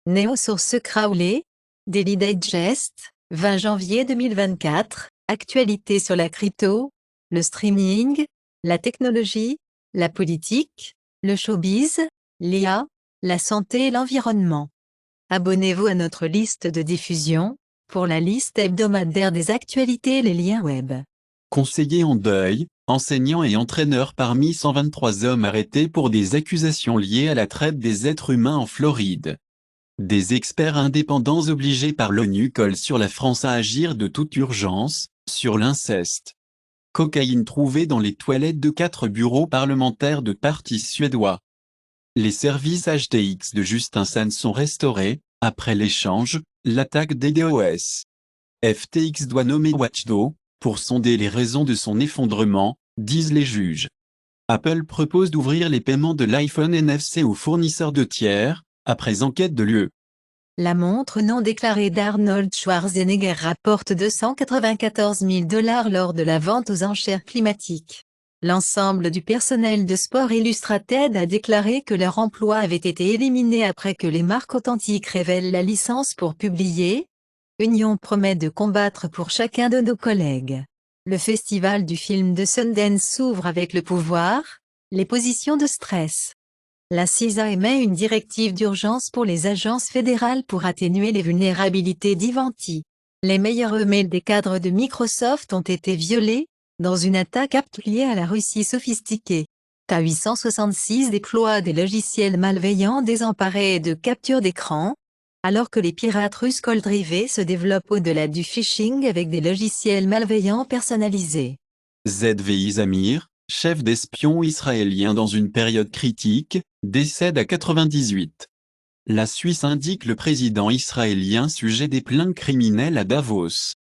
Néo-source Crowley, Daily Digest, 20 janvier 2024, actualité sur la crypto, le streaming, la technologie, la politique, le showbiz, l'IA, la santé et l'environnement. Abonnez-vous à notre liste de diffusion, pour la liste hebdomadaire des actualités et les liens web. Conseiller en deuil, enseignant et entraîneur parmi 123 hommes arrêtés pour des accusations liées à la traite des êtres humains en Floride. Des experts indépendants obligés par l'ONU collent sur la France à agir de toute urgence, sur l'inceste. Cocaïne trouvée dans les toilettes de 4 bureaux parlementaires de partis suédois. Les services HTX de Justin Sun sont restaurés, après l'échange, l'attaque des DOS. FTX doit nommer Watchdog, pour sonder les raisons de son effondrement, disent les juges. Apple propose d'ouvrir les paiements de l'iPhone NFC aux fournisseurs de tiers, après enquête de l'UE. La montre non déclarée d'Arnold Schwarzenegger rapporte 294 000 $ lors de la vente aux enchères climatiques. L'ensemble du personnel de Sport Illustrated a déclaré que leur emploi avait été éliminé après que les marques authentiques révèlent la licence pour publier. Union promet de combattre pour chacun de nos collègues. Le festival du film de Sundance s'ouvre avec le pouvoir, les positions de stress. La CISA émet une directive d'urgence pour les agences fédérales pour atténuer les vulnérabilités d'Ivanti. Les meilleurs emails des cadres de Microsoft ont été violés, dans une attaque liée à la Russie sophistiquée. TA866 déploie des logiciels malveillants désemparés et de capture d'écran, alors que les pirates russes Cold-Rivet se développent au-delà du phishing avec des logiciels malveillants personnalisés. ZVI Zamir, chef d'espion israélien dans une période critique, décède à 98. La Suisse indique le président israélien sujet des plaintes criminelles à Davos.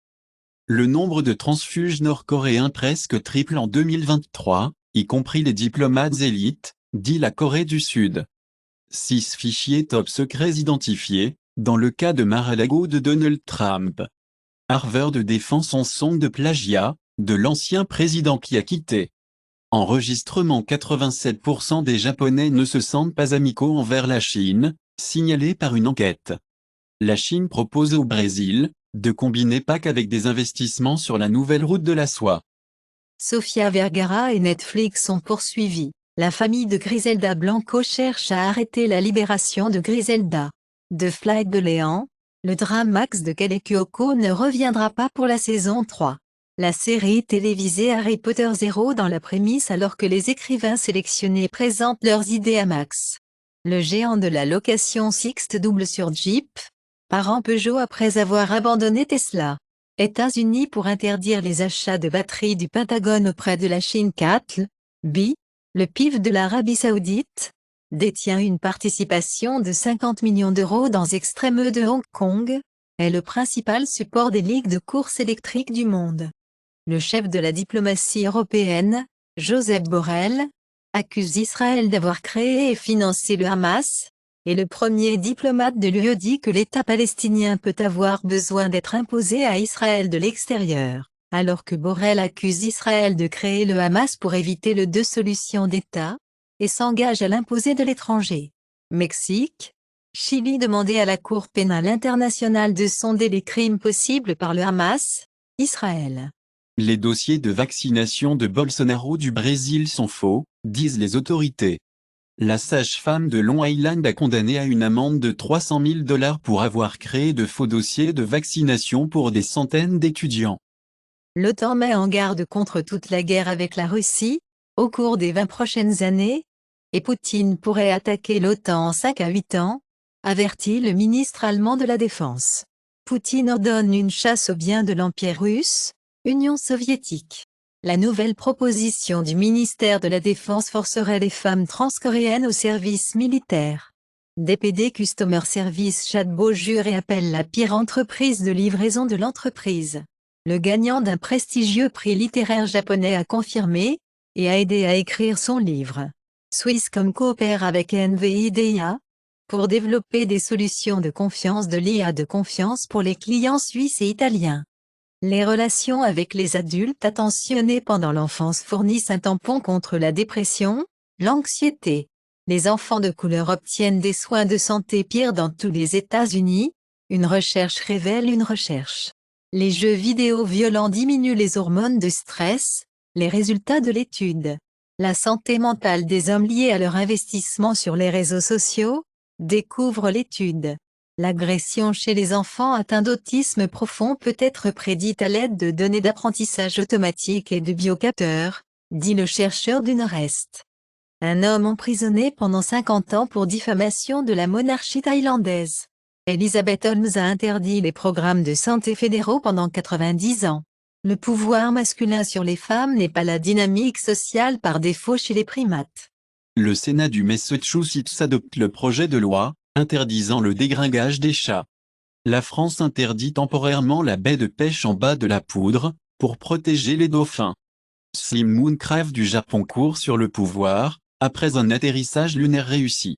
Le nombre de transfuges nord-coréens presque triple en 2023, y compris les diplomates élites, dit la Corée du Sud. 6 fichiers top secrets identifiés, dans le cas de Mar-a-Lago de Donald Trump. Harvard défend son sonde de plagiat, de l'ancien président qui a quitté. Enregistrement 87% des Japonais ne se sentent pas amicaux envers la Chine, signalé par une enquête. La Chine propose au Brésil, de combiner Pâques avec des investissements sur la nouvelle route de la soie. Sofia Vergara et Netflix sont poursuivis. La famille de Griselda Blanco cherche à arrêter la libération de Griselda. De Flight de Léon, le drame Max de Kelly Kyoko ne reviendra pas pour la saison 3. La série télévisée Harry Potter 0 dans la prémisse alors que les écrivains sélectionnés présentent leurs idées à Max. Le géant de la location Sixt double sur Jeep, parent Peugeot après avoir abandonné Tesla. États-Unis pour interdire les achats de batteries du Pentagone auprès de la Chine. Le PIF de l'Arabie Saoudite détient une participation de 50 millions d'euros dans Extreme de Hong Kong, est le principal support des ligues de course électrique du monde. Le chef de la diplomatie européenne, Josep Borrell, accuse Israël d'avoir créé et financé le Hamas, et le premier diplomate de l'UE dit que l'État palestinien peut avoir besoin d'être imposé à Israël de l'extérieur, alors que Borrell accuse Israël de créer le Hamas pour éviter le deux solutions d'État, et s'engage à l'imposer de l'étranger. Mexique, Chili demandait à la Cour pénale internationale de sonder les crimes possibles par le Hamas, Israël. Les dossiers de vaccination de Bolsonaro du Brésil sont faux, disent les autorités. La sage-femme de Long Island a condamné à une amende de 300 000 $ pour avoir créé de faux dossiers de vaccination pour des centaines d'étudiants. L'OTAN met en garde contre toute la guerre avec la Russie, au cours des 20 prochaines années, et Poutine pourrait attaquer l'OTAN en 5 à 8 ans, avertit le ministre allemand de la Défense. Poutine ordonne une chasse aux biens de l'Empire russe, Union soviétique. La nouvelle proposition du ministère de la Défense forcerait les femmes transcoréennes au service militaire. DPD Customer Service Chatbot jure et appelle la pire entreprise de livraison de l'entreprise. Le gagnant d'un prestigieux prix littéraire japonais a confirmé, et a aidé à écrire son livre. Swisscom coopère avec NVIDIA, pour développer des solutions de confiance de l'IA de confiance pour les clients suisses et italiens. Les relations avec les adultes attentionnés pendant l'enfance fournissent un tampon contre la dépression, l'anxiété Les enfants de couleur obtiennent des soins de santé pires dans tous les États-Unis. Une recherche révèle une recherche. Les jeux vidéo violents diminuent les hormones de stress. Les résultats de l'étude. La santé mentale des hommes liée à leur investissement sur les réseaux sociaux. Découvre l'étude. L'agression chez les enfants atteints d'autisme profond peut être prédite à l'aide de données d'apprentissage automatique et de biocapteurs, dit le chercheur du Nord-Est. Un homme emprisonné pendant 50 ans pour diffamation de la monarchie thaïlandaise. Elizabeth Holmes a interdit les programmes de santé fédéraux pendant 90 ans. Le pouvoir masculin sur les femmes n'est pas la dynamique sociale par défaut chez les primates. Le Sénat du Massachusetts adopte le projet de loi, interdisant le dégringage des chats. La France interdit temporairement la baie de pêche en bas de la Poudre, pour protéger les dauphins. Slim Mooncraft du Japon court sur le pouvoir, après un atterrissage lunaire réussi.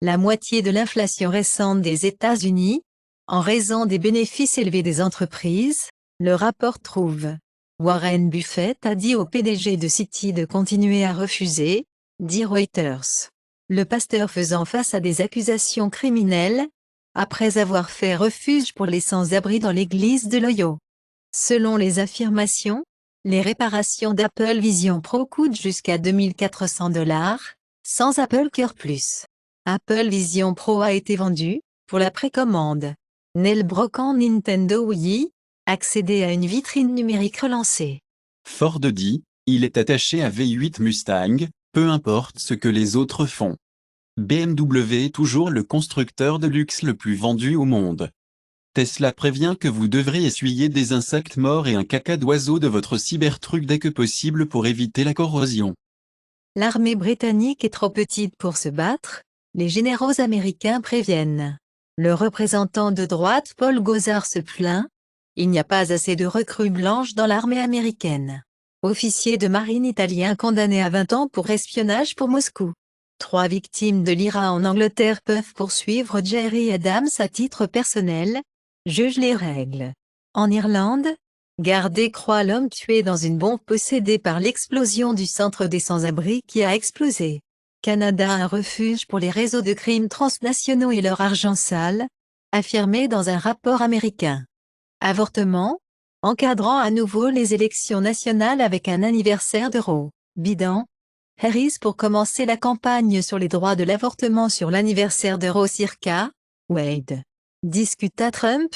La moitié de l'inflation récente des États-Unis, en raison des bénéfices élevés des entreprises, le rapport trouve. Warren Buffett a dit au PDG de Citi de continuer à refuser, dit Reuters. Le pasteur faisant face à des accusations criminelles, après avoir fait refuge pour les sans-abri dans l'église de l'Ohio. Selon les affirmations, les réparations d'Apple Vision Pro coûtent jusqu'à $2 400, sans Apple Care Plus. Apple Vision Pro a été vendu, pour la précommande. Neil Brockant Nintendo Wii, accéder à une vitrine numérique relancée. Ford dit, il est attaché à V8 Mustang, peu importe ce que les autres font. BMW est toujours le constructeur de luxe le plus vendu au monde. Tesla prévient que vous devrez essuyer des insectes morts et un caca d'oiseau de votre Cybertruck dès que possible pour éviter la corrosion. L'armée britannique est trop petite pour se battre, les généraux américains préviennent. Le représentant de droite Paul Gosar se plaint. Il n'y a pas assez de recrues blanches dans l'armée américaine. Officier de marine italien condamné à 20 ans pour espionnage pour Moscou. 3 victimes de l'IRA en Angleterre peuvent poursuivre Jerry Adams à titre personnel. Juge les règles. En Irlande, Garda croit l'homme tué dans une bombe possédée par l'explosion du centre des sans-abri qui a explosé. Canada un refuge pour les réseaux de crimes transnationaux et leur argent sale, affirmé dans un rapport américain. Avortement, encadrant à nouveau les élections nationales avec un anniversaire de Roe. Biden, Harris pour commencer la campagne sur les droits de l'avortement sur l'anniversaire de Roe circa, Wade. Discuta Trump,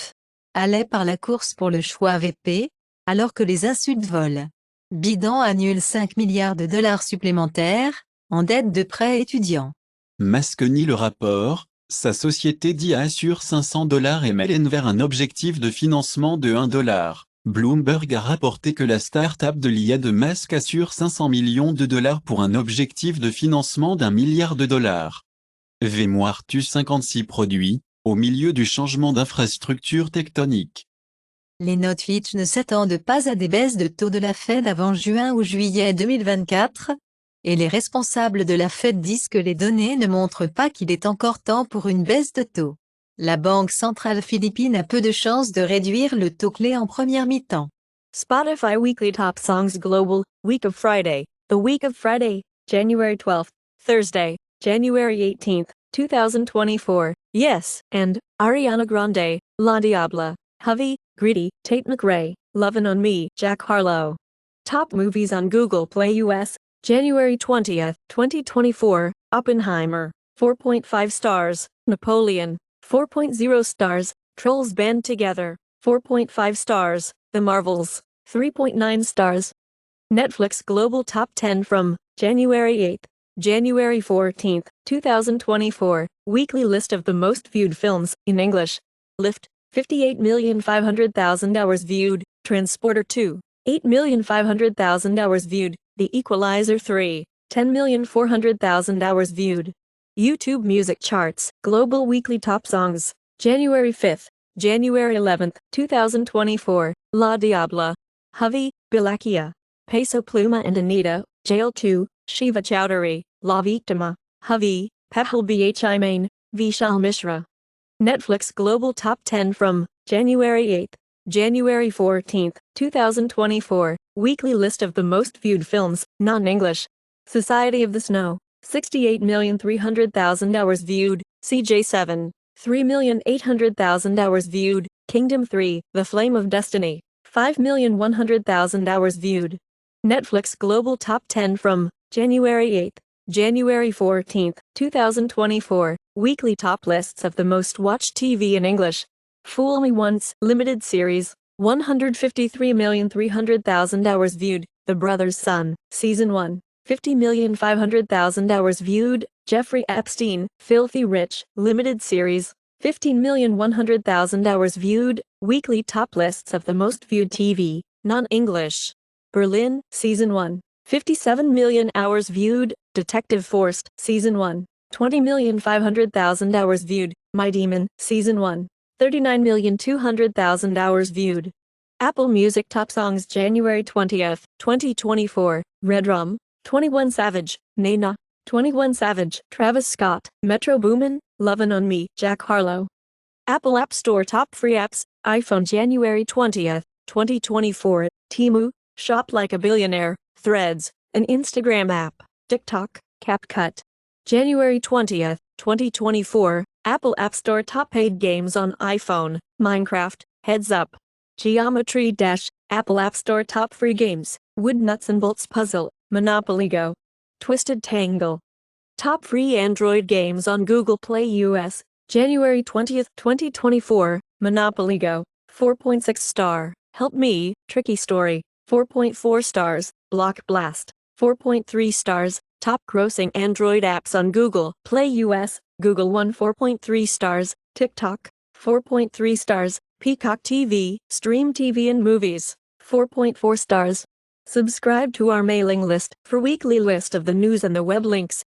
allait par la course pour le choix VP, alors que les insultes volent. Biden annule 5 milliards de dollars supplémentaires, en dette de prêts étudiants. Musk nie le rapport, sa société DIA assure $500 et mène vers un objectif de financement de $1. Bloomberg a rapporté que la start-up de l'IA de Musk assure 500 millions de dollars pour un objectif de financement d'1 milliard de dollars. VMware tue 56 produits, au milieu du changement d'infrastructure tectonique. Les notes Fitch ne s'attendent pas à des baisses de taux de la Fed avant juin ou juillet 2024, et les responsables de la Fed disent que les données ne montrent pas qu'il est encore temps pour une baisse de taux. La Banque centrale philippine a peu de chances de réduire le taux clé en première mi-temps. Spotify Weekly Top Songs Global, Week of Friday. The Week of Friday, January 12th, Thursday, January 18th, 2024. Yes, and Ariana Grande, La Diabla, Hovey, Greedy, Tate McRae, Lovin' on Me, Jack Harlow. Top Movies on Google Play US, January 20th, 2024. Oppenheimer, 4.5 stars. Napoleon, 4.0 stars. Trolls Band Together, 4.5 stars. The Marvels, 3.9 stars. Netflix Global Top 10 from January 8th, January 14th, 2024. Weekly list of the most viewed films in English. Lift, 58,500,000 hours viewed. Transporter 2, 8,500,000 hours viewed. The Equalizer 3, 10,400,000 hours viewed. YouTube Music Charts, Global Weekly Top Songs, January 5th, January 11th, 2024. La Diabla, Hovey, Bilakia, Peso Pluma and Anita, Jail 2, Shiva Chowdhury, La Victima, Hovey, Pehal Bhi Main, Vishal Mishra. Netflix Global Top 10 from January 8th, January 14th, 2024. Weekly list of the most viewed films, non-English. Society of the Snow, 68,300,000 hours viewed, CJ7. 3,800,000 hours viewed, Kingdom 3, The Flame of Destiny. 5,100,000 hours viewed. Netflix Global Top 10 from January 8, January 14, 2024. Weekly top lists of the most watched TV in English. Fool Me Once, limited series. 153,300,000 hours viewed, The Brother's Son, Season 1. 50,500,000 hours viewed, Jeffrey Epstein, Filthy Rich, limited series. 15,100,000 hours viewed, weekly top lists of the most viewed TV, non-English. Berlin, Season 1. 57 million hours viewed, Detective Force, Season 1. 20,500,000 hours viewed, My Demon, Season 1. 39,200,000 hours viewed. Apple Music Top Songs January 20th, 2024, Redrum, 21 Savage, Nena, 21 Savage, Travis Scott, Metro Boomin, Lovin' on Me, Jack Harlow. Apple App Store Top Free Apps, iPhone January 20th, 2024, Temu, Shop Like a Billionaire, Threads, an Instagram app, TikTok, CapCut. January 20th, 2024, Apple App Store Top Paid Games on iPhone, Minecraft, Heads Up. Geometry Dash, Apple App Store Top Free Games, Wood Nuts and Bolts Puzzle, Monopoly Go. Twisted Tangle. Top free Android games on Google Play US, January 20th, 2024, Monopoly Go, 4.6 star, Help Me, Tricky Story, 4.4 stars, Block Blast, 4.3 stars, Top grossing Android apps on Google Play US, Google One 4.3 stars, TikTok, 4.3 stars, Peacock TV, Stream TV and Movies, 4.4 stars. Subscribe to our mailing list for weekly list of the news and the web links.